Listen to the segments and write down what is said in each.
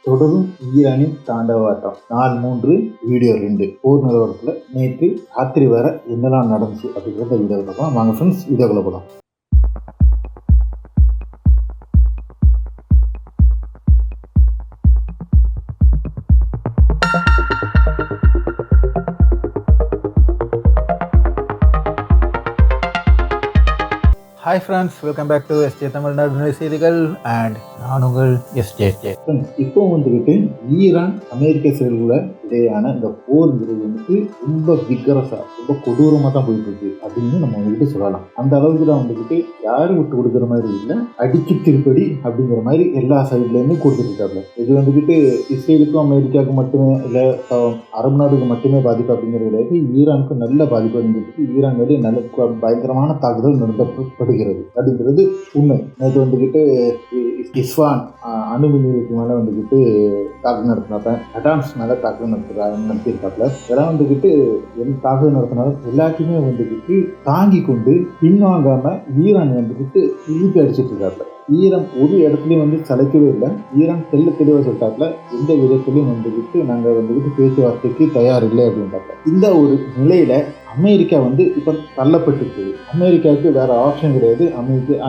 தொடரும் ஈரானின் தாண்டவாட்டம். நாள் 3 வீடியோ 2 போர் நிலவரத்தில் நேற்று ராத்திரி வர என்னெல்லாம் நடந்துச்சு அப்படிங்கிறத வீடியோவில் பார்க்கலாம். வாங்க ஃப்ரெண்ட்ஸ், வீடியோக்குள்ள போகலாம். Hi friends, welcome back to SJ Tamil Nadu செய்திகள் அண்ட் நான் உங்கள் எஸ்ஜே. இப்போ வந்துக்கிட்டு ஈரான் அமெரிக்க செயல்களை இடையான இந்த போர்ங்கிறது வந்துட்டு ரொம்ப விகரஸாக ரொம்ப கொடூரமாக தான் போயிட்டு இருக்கு அப்படின்னு நம்ம வந்துக்கிட்டு சொல்லலாம். அந்த அளவுக்கு தான் வந்துக்கிட்டு யாரும் விட்டு கொடுக்குற மாதிரி இல்லை, அடிக்கி திருப்படி அப்படிங்கிற மாதிரி எல்லா சைட்லேருந்து கொடுத்துருக்காங்க. இது வந்துக்கிட்டு இஸ்ரேலுக்கும் அமெரிக்காவுக்கு மட்டுமே இல்லை அரபு நாடுக்கு மட்டுமே பாதிப்பு அப்படிங்கிறது கிடையாது, ஈரானுக்கு நல்ல பாதிப்பு அப்படிங்கிறது. ஈரான் மேலே நல்ல பயங்கரமான தாக்குதல் நடத்தப்படுகிறது அப்படிங்கிறது உண்மை. நேற்று வந்துக்கிட்டு இஸ்வான் அணுமின் நிலையத்துக்கு மேலே வந்துக்கிட்டு தாக்குதல் நடத்தினாப்ப, அடாம்ஸ் மேலே தாக்குதல் நடத்தியிருக்காப்புல. இதெல்லாம் வந்துக்கிட்டு தாக்குதல் நடத்தினாலும் எல்லாத்தையுமே வந்துக்கிட்டு தாங்கி கொண்டு பின்வாங்காமல் ஈரான் வந்துக்கிட்டு இழுத்து அடிச்சிட்டு இருக்காப்புல. ஈரான் ஒரு இடத்துலையும் வந்து சளைக்கவே இல்லை. ஈரான் தெளிவாக சொல்லிட்டாப்புல, எந்த விதத்துலையும் வந்துக்கிட்டு நாங்கள் வந்துக்கிட்டு பேச்சுவார்த்தைக்கு தயார் இல்லை அப்படின்றாங்க. இந்த ஒரு நிலையில் அமெரிக்கா வந்து இப்போ தள்ளப்பட்டிருக்கு. அமெரிக்காவுக்கு வேற ஆப்ஷன் கிடையாது.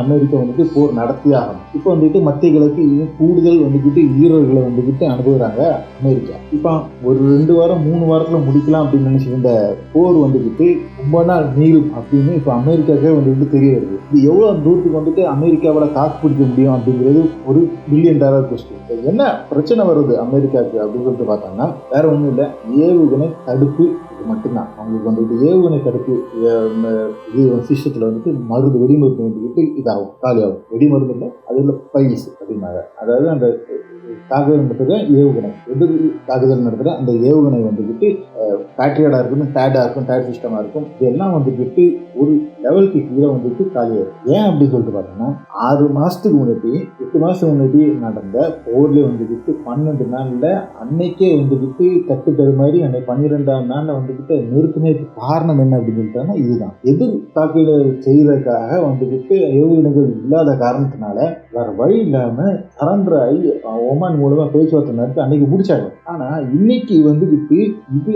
அமெரிக்கா வந்துட்டு போர் நடத்தியே ஆகணும். இப்போ வந்துட்டு மத்திய கிழக்கு கூடுதல் வந்துக்கிட்டு வீரர்களை வந்துக்கிட்டு அனுப்புகிறாங்க அமெரிக்கா. இப்போ ஒரு 2 வாரம் 3 வாரத்தில் முடிக்கலாம் அப்படின்னு நினைச்சிருந்த போர் வந்துக்கிட்டு ரொம்ப நாள் நீளும் அப்படின்னு இப்போ அமெரிக்காவுக்கே வந்துட்டு தெரிய வருது. இது எவ்வளோ தூரத்துக்கு வந்துட்டு அமெரிக்காவில் தாக்கு பிடிக்க முடியும் அப்படிங்கிறது ஒரு $1 பில்லியன் கொஸ்டின். என்ன பிரச்சனை வருது அமெரிக்காவுக்கு அப்படின்னு சொல்லிட்டு பார்த்தோம்னா வேற ஒன்றும் இல்லை, ஏவுகணை தடுப்பு மட்டும்தான். அவங்களுக்கு வந்துட்டு ஏவுகணை தடுப்பு இது சிஸ்டத்தில் வந்துட்டு மருந்து வெடிமருந்து வந்துக்கிட்டு இதாகும், காலியாகும். வெடிமருந்து இல்லை, அதில் பைஸ் அப்படின்னாங்க. அதாவது அந்த தாக்குதல் நடத்துகிற ஏவுகணை, எதிர் தாக்குதல் நடத்துகிற அந்த ஏவுகணை வந்துக்கிட்டு பேட்ரியாடாக இருக்கணும், டேடாக இருக்கும், டேட் சிஸ்டமாக இருக்கும். இதெல்லாம் வந்துக்கிட்டு ஒரு லெவலுக்கு கீழே வந்துட்டு காலியாகும். ஏன் அப்படின்னு சொல்லிட்டு பார்த்தோம்னா 6 மாதத்துக்கு முன்னாடி 8 மாதத்துக்கு முன்னாடி நடந்த போர்லேயே வந்துக்கிட்டு 12 நாளில் அன்னைக்கே வந்துக்கிட்டு கட்டுத்தரு மாதிரி அன்னைக்கு 12ஆம் நாளில் வந்துக்கிட்டு நிறுத்தினதுக்கு காரணம் என்ன அப்படின்னு சொல்லிட்டாங்கன்னா இதுதான். எதிர் தாக்குதல் செய்வதற்காக வந்துக்கிட்டு ஏவுகணைகள் இல்லாத காரணத்தினால வேற வழி இல்லாமல் சரண்டர் ஆகி ஒமான் மூலமாக பேச்சுவார்த்தை நடத்தி அன்னைக்கு முடிச்சாங்க. ஆனால் இன்னைக்கு வந்துக்கிட்டு இது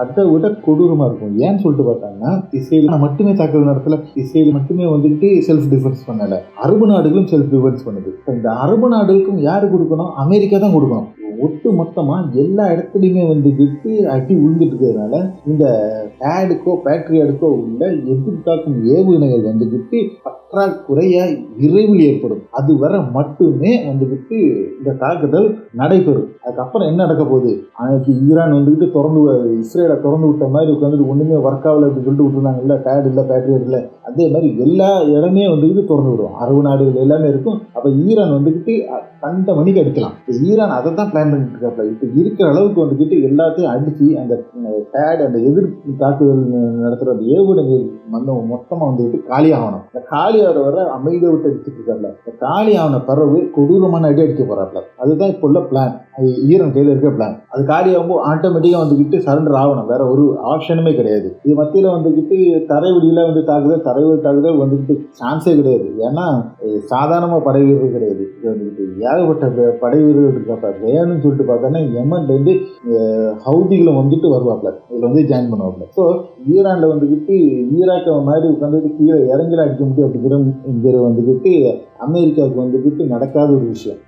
அதை விட கொடூரமாக இருக்கும். ஏன்னு சொல்லிட்டு பார்த்தாங்கன்னா இஸ்ரேல் மட்டுமே தாக்குதல் நடத்தல, இஸ்ரேல் மட்டுமே வந்துக்கிட்டு செல்ஃப் டிஃபென்ஸ் பண்ணலை, அரபு நாடுகளும் செல்ஃப் டிஃபென்ஸ் பண்ணுது. இந்த அரபு நாடுகளுக்கும் யாரு கொடுக்கணும்? அமெரிக்கா தான் கொடுக்கணும். ஒட்டு மொத்தமாக எல்லா இடத்துலையுமே வந்துக்கிட்டு அடி விழுந்துட்டு இருக்கிறதுனால இந்த டேடுக்கோ பேட்ரியாடுக்கோ உள்ள எதிர்த்தாக்கும் ஏவுகணைகள் வந்துக்கிட்டு பற்றாக்குறையா விரைவில் ஏற்படும். அது வர மட்டுமே வந்துக்கிட்டு இந்த தாக்குதல் நடைபெறும். அதுக்கப்புறம் என்ன நடக்க போகுது? அன்னைக்கு ஈரான் வந்துக்கிட்டு இஸ்ரேலை திறந்து விட்ட மாதிரி உட்காந்துட்டு ஒன்றுமே ஒர்க் ஆகலை அப்படின்னு சொல்லிட்டு விட்டுருந்தாங்க. இல்லை டேட் இல்லை பேட்ரியாட் இல்லை, அதே மாதிரி எல்லா இடமே வந்துக்கிட்டு திறந்து விடுவோம். அரபு நாடுகள் எல்லாமே இருக்கும். அப்போ ஈரான் வந்துக்கிட்டு கண்ட மணிக்கு அடிக்கலாம். ஈரான் அதை தான் பிளான் பண்ணிட்டு இருக்காப்ல. இப்போ இருக்கிற அளவுக்கு வந்துக்கிட்டு எல்லாத்தையும் அடித்து அந்த டேட் அந்த எதிர் தாக்குதல் நடத்துகிற அந்த ஏவுகணைகள் வந்து மொத்தமாக வந்துக்கிட்டு காலியாகணும். இந்த காலியாக வர அமைதியை விட்டு அடிச்சுட்டு இருக்காப்ல. இந்த காலியான பறவை கொடூரமான அடி அடிக்க போறாப்ல. அதுதான் இப்போ உள்ள பிளான். ஈரான் கையில் இருக்க பிளான். அது காலியாகும்போது ஆட்டோமேட்டிக்காக வந்துக்கிட்டு சரண்டர் ஆகணும். வேற ஒரு ஆப்ஷனுமே கிடையாது. இது மத்தியில் வந்துக்கிட்டு தரைவெளியில் வந்து தரைவெளி தாக்குதல் வந்துக்கிட்டு சான்ஸே கிடையாது. ஏன்னா சாதாரணமாக படை வீரர்கள் கிடையாது. இது வந்துக்கிட்டு ஏகப்பட்ட படை வீரர்கள் இருக்கப்ப வேணும்னு சொல்லிட்டு பார்த்தோன்னா யமன்லேருந்து ஹவுதிகளும் வந்துட்டு வருவாப்ல, இதில் வந்து ஜாயின் பண்ணுவாப்ல. ஸோ ஈரானில் வந்துக்கிட்டு ஈராக்கை மாதிரி உட்காந்துட்டு கீழே இறங்கலாம் அடிக்க முடியும் அப்படிங்கிற வந்துக்கிட்டு அமெரிக்காவுக்கு வந்துக்கிட்டு நடக்காத ஒரு விஷயம்.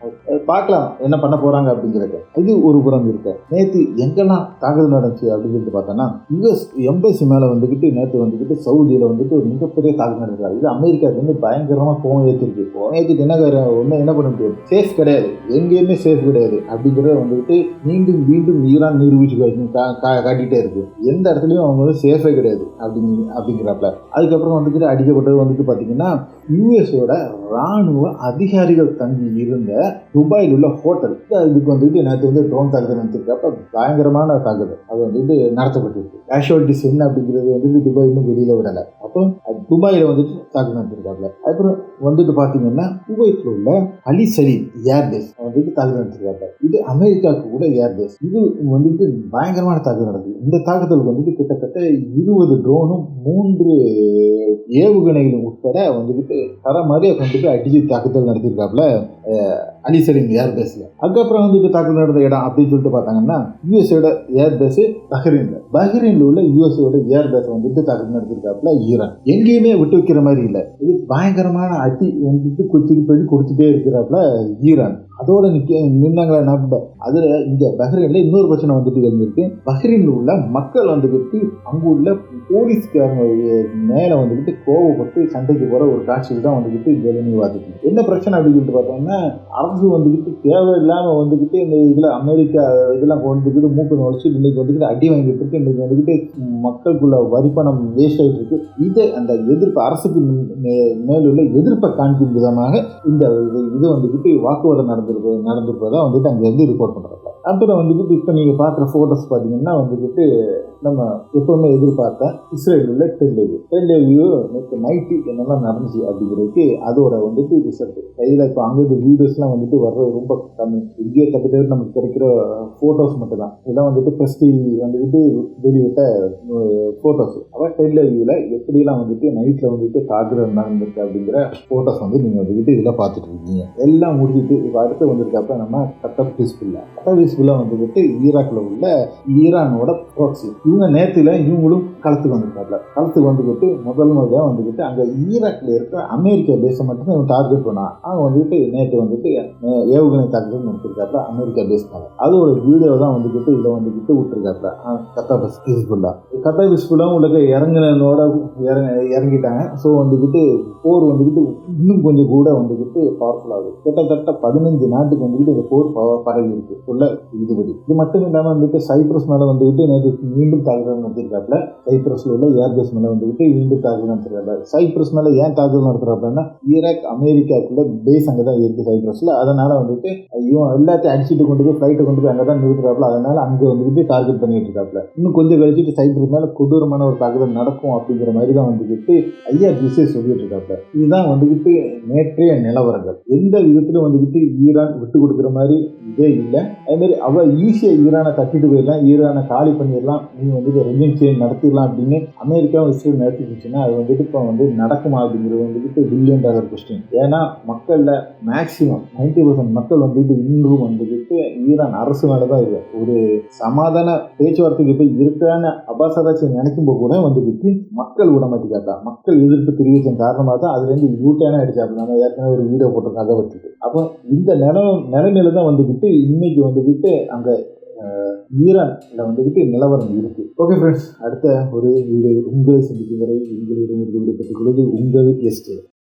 பார்க்கலாம் என்ன பண்ண போகிறாங்க அப்படிங்கிறது. இது ஒரு புறம் இருக்க. நேற்று எங்கெல்லாம் தாக்குதல் நடந்துச்சு அப்படின்னு சொல்லிட்டு பார்த்தோன்னா US எம்பசி மேலே வந்துக்கிட்டு நேற்று வந்துக்கிட்டு சவுதியில் வந்துட்டு ஒரு மிகப்பெரிய தாக்குதல் நடக்கிறாங்க. இது அமெரிக்காவுக்கு வந்து பயங்கரமாக கோவம் ஏற்றிருக்கு. கோவம் ஏற்றிட்டு என்ன பண்ண முடியாது, சேஃப் கிடையாது, எங்கேயுமே சேஃப் கிடையாது அப்படிங்கிறத வந்துக்கிட்டு மீண்டும் மீண்டும் ஈரான் நிரூபிச்சு காட்டிகிட்டே இருக்கு. எந்த இடத்துலையும் அவங்க வந்து சேஃபே கிடையாது அப்படிங்கிறப்ப. அதுக்கப்புறம் வந்துக்கிட்டு அடிக்கப்பட்டது வந்துட்டு பார்த்தீங்கன்னா யூஎஸோட இராணுவ அதிகாரிகள் தங்கி இருந்த துபாயில் உள்ள ஹோட்டல். இதுக்கு வந்துட்டு நேற்று வந்து ட்ரோன் தாக்குதல் நடத்திருக்கப்ப பயங்கரமான தாக்குதல் அது வந்துட்டு நடத்தப்பட்டிருக்கு. கேஷுவாலிட்டிஸ் என்ன அப்படிங்கிறது வந்துட்டு துபாய் இன்னும் வெளியில விடலை. அப்போ துபாயில் வந்துட்டு தாக்குதல் நடத்திருக்காங்க. அப்புறம் வந்துட்டு பார்த்தீங்கன்னா குவைத்தில் உள்ள அலி சலீம் ஏர்பேஸ் வந்துட்டு தாக்குதல் நடத்திருக்காங்க. இது அமெரிக்காவுக்கு கூட ஏர்பேஸ். இது வந்துட்டு பயங்கரமான தாக்குதல் நடக்குது. இந்த தாக்குதலுக்கு வந்துட்டு கிட்டத்தட்ட 20 ட்ரோனும் 3 ஏவுகணைகளும் உட்பட வந்துக்கிட்டு தர மாதிரியே கொண்டுட்டு அடிச்சு தாக்குதல் நடத்திருக்காப்புல அலிசரின் ஏர்பேஸ்ல. அதுக்கப்புறம் வந்து தாக்குதல் நடந்த இடம் அப்படின்னு சொல்லிட்டு பார்த்தாங்கன்னா யூஎஸ்ஏட ஏர்பேஸ் பஹ்ரைன்ல உள்ள யூஎஸ்ஏட ஏர்பேஸ் வந்துட்டு தாக்குதல் நடத்திருக்காப்புல ஈரான். எங்கேயுமே விட்டு வைக்கிற மாதிரி இல்லை. இது பயங்கரமான அடி வந்துட்டு கொடுத்துட்டே இருக்கிறாப்புல ஈரான். அதோட நின்னாங்களா நம்ப. அதுல இங்க பஹ்ரைன்ல இன்னொரு பிரச்சனை வந்துட்டு இருந்திருக்கு. பஹ்ரைன்ல உள்ள மக்கள் வந்துட்டு அங்குள்ள போலீஸ்காரங்க மேல வந்துட்டு கோவப்பட்டு சண்டைக்கு போற ஒரு காட்சியில் தான் வந்துட்டு இங்க நீங்க பார்த்துக்கணும். என்ன பிரச்சனை அப்படின்னு சொல்லிட்டு பார்த்தோம்னா அரசு வந்துட்டு தேவையில்லாம வந்துட்டு இந்த இதுல அமெரிக்கா இதெல்லாம் வந்துட்டு மூக்கு நுழைச்சு இன்னைக்கு வந்துட்டு அடி வாங்கிட்டு இருக்கு. இன்னைக்கு வந்துட்டு மக்களுக்குள்ள வரி பணம் வேஸ்ட் ஆகிட்டு இருக்கு. இதை அந்த எதிர்ப்பு அரசுக்கு மேலுள்ள எதிர்ப்பை காண்பிக்கும் விதமாக இந்த இது வந்துட்டு வாக்குவாதம் நடந்திருப்பதா வந்துட்டு அங்க இருந்து ரிப்போர்ட் பண்றாங்க. அப்புறம் வந்துட்டு இப்ப நீங்க பாக்குற போட்டோஸ் பாத்தீங்கன்னா வந்துட்டு நம்ம எப்பவுமே எதிர்பார்த்த இஸ்ரேல் உள்ள டெல்லேவியூ நேற்று நைட்டு என்னெல்லாம் நடந்துச்சு அப்படிங்கிறதுக்கு அதோட வந்துட்டு ரிசல்ட் கையில் இப்போ அங்கே வீடியோஸ்லாம் வந்துட்டு வர்றது ரொம்ப கம்மி. இந்திய தப்பித்தவிர நமக்கு கிடைக்கிற போட்டோஸ் மட்டும் தான். இதெல்லாம் வந்துட்டு பிரஸ்டி வந்துட்டு வெளியிட்ட போட்டோஸ். அப்போ டெல்லேவியூல எப்படிலாம் வந்துட்டு நைட்ல வந்துட்டு தாக்குதல் நடந்திருக்கு அப்படிங்கிற போட்டோஸ் வந்து நீங்க வந்துட்டு இதெல்லாம் பார்த்துட்டு இருக்கீங்க. எல்லாம் முடிஞ்சிட்டு இப்போ அடுத்து வந்திருக்கப்ப நம்ம கட்டப் ஹிஸ்புல்லா வந்துட்டு ஈராக்ல உள்ள ஈரானோட ப்ராக்ஸி. இவங்க நேரத்தில் இவங்களும் களத்துக்கு வந்துருக்காங்க. களத்துக்கு வந்துக்கிட்டு முதல்ல வந்துக்கிட்டு அங்கே ஈராக்ல இருக்க அமெரிக்கா பேஸை மட்டும் இவங்க டார்கெட் பண்ணா. அவங்க வந்துட்டு நேற்று வந்துட்டு ஏவுகணை தாக்குதல் நடத்திருக்காப்ல அமெரிக்கா பேஸ்னால. அதோட வீடியோ தான் வந்துக்கிட்டு இதை வந்துக்கிட்டு விட்டுருக்காப்ல கத்தாப் ஹிஸ்புல்லா உங்களுக்கு இறங்கிட்டாங்க. ஸோ வந்துக்கிட்டு போர் வந்துக்கிட்டு இன்னும் கொஞ்சம் கூட வந்துக்கிட்டு பவர்ஃபுல் ஆகுது. கிட்டத்தட்ட 15 நாட்டுக்கு வந்துக்கிட்டு இந்த போர் பரவி இருக்கு உள்ள இதுபடி. இது மட்டும் இல்லாமல் வந்துட்டு சைப்ரஸ் மேலே வந்துக்கிட்டு நேற்று மீண்டும் தாக்குதல் நடத்திருக்காப்புல. சைப்ரஸ்ல உள்ள ஏர்பேஸ் மேலே வந்துக்கிட்டு மீண்டும் தாக்குதல் நடத்திருக்காங்க. சைப்ரஸ் மேலே ஏன் தாக்குதல் நடத்துறாப்புலன்னா ஈராக் அமெரிக்காக்குள்ள பேஸ் அங்கே தான் இருக்கு சைப்ரஸ்ல. அதனால வந்துட்டு இவன் எல்லாத்தையும் அடிச்சுட்டு கொண்டு போய் ஃபிளைட்டை கொண்டு போய் அங்கே தான் நிறுத்துறாப்புல. அதனால அங்கே வந்துக்கிட்டு டார்கெட் பண்ணிட்டு இருக்காப்புல. இன்னும் கொஞ்சம் கழிச்சுட்டு சைப்ரஸ் மேலே கொடூரமான ஒரு தாக்குதல் நடக்கும் அப்படிங்கிற மாதிரி தான் வந்துக்கிட்டு ஐஆர்பிசி சொல்லிட்டு இருக்காப்புல. இதுதான் வந்துக்கிட்டு நேற்றைய நிலவரங்கள். எந்த விதத்திலும் வந்துக்கிட்டு ஈரான் விட்டு கொடுக்குற மாதிரி இதே இல்லை. அதே மாதிரி அவ ஈஸியா ஈரானை தட்டிட்டு போயிடலாம், ஈரானை காலி பண்ணிடலாம், நீங்க வந்துட்டு ரெஜிம் சேஞ்ச் நடத்திடலாம் அப்படின்னு அமெரிக்காவும் இஸ்ரேல் நடத்திடுச்சுன்னா அது வந்துட்டு இப்போ வந்து நடக்குமா அப்படிங்கிறது வந்துட்டு $1 பில்லியன் கொஸ்டின். ஏன்னா மக்கள்ல மேக்சிமம் 90% மக்கள் வந்துட்டு இன்னும் வந்துட்டு ஈரான் அரசு மேலதான் இருக்கு. ஒரு சமாதான பேச்சுவார்த்தைக்கு போய் இருக்கான அபாசராட்சி நினைக்கும் போது கூட வந்துட்டு மக்கள் விட மாட்டேங்காட்டா. மக்கள் எதிர்ப்பு தெரிவிச்ச காரணமாக தான் அதுல இருந்து யூட்டேனா அடிச்சாங்க. நம்ம ஏற்கனவே ஒரு வீடியோ போட்டிருக்காங்க வச்சுட்டு. அப்போ இந்த நிலைமையில தான் வந்துக்கிட்டு இன்னைக்கு வந்துக்கிட்டு அங்க ஈரான்ல வந்துக்கிட்டு நிலவரம் இருக்கு. ஓகே ஃப்ரெண்ட்ஸ், அடுத்த ஒரு வீடியோ உங்களை சந்திக்கும் வரை உங்களிடம் விடைபெற்றுக் கொள்வது உங்கள் எஸ்டே.